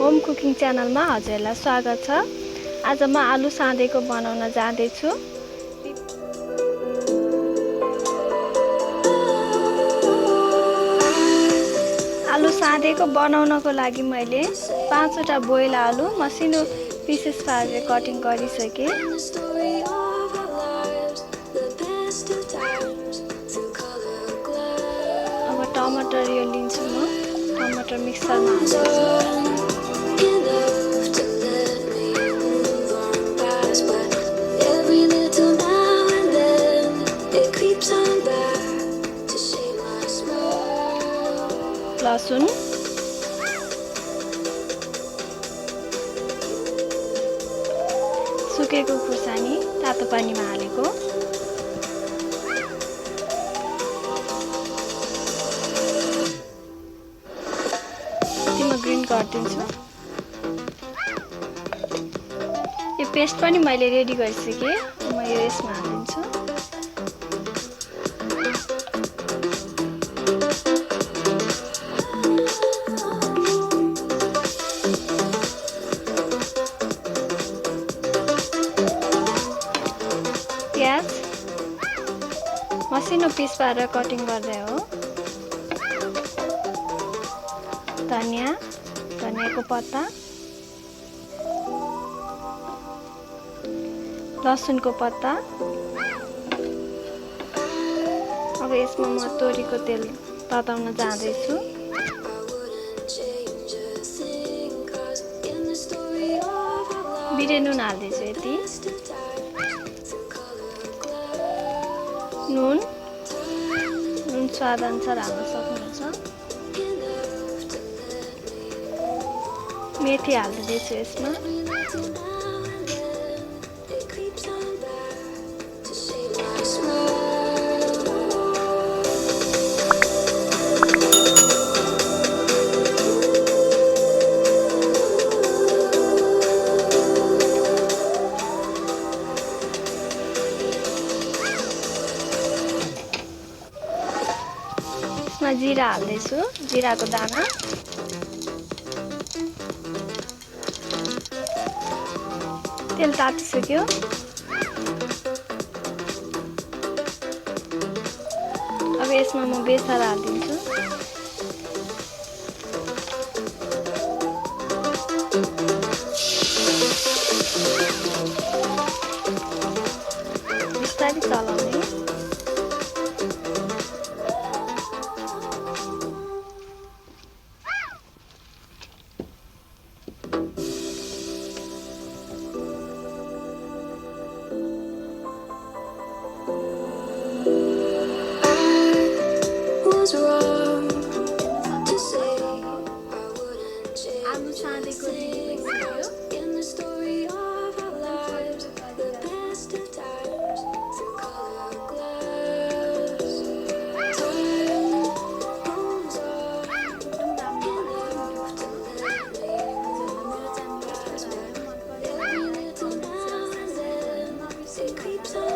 Home cooking च्यानलमा हजुरलाई स्वागत छ। आज म आलु साँदेको बनाउन जाँदै छु। आलु साँदेको बनाउनको लागि मैले 5 वटा बोइल आलु मसिनो पिसेस पारेर कटिङ गरिसके। अब टमाटर यो लिन्छु म। टमाटर मिक्सरमा हाल्छु। लसुन, सुकेको खुर्सानी तातो पानीमा हालेको, ग्रिन गरिदिन्छु। यो पेस्ट पनि मैले रेडी गरिसके। म यो यसमा हालिदिन्छु। प्याज मसिनो पिस पारेर कटिङ गर्दै हो। धनियाको पत्ता, लसुनको पत्ता। अब यसमा म तोरीको तेल तताउन जाँदैछु। बिरे नुन हाल्दैछु यति। नुन स्वाद अनुसार हाल्न सक्नुहुन्छ। मेथी हाल्दैछु यसमा। यसमा जिरा हाल्दैछु, जिराको दाना। तेल तातिसक्यो। अब यसमा म बेसार हालिदिन्छु। बिस्तारै चलाउने। आलु साँदेको रेडी भइसक्यो।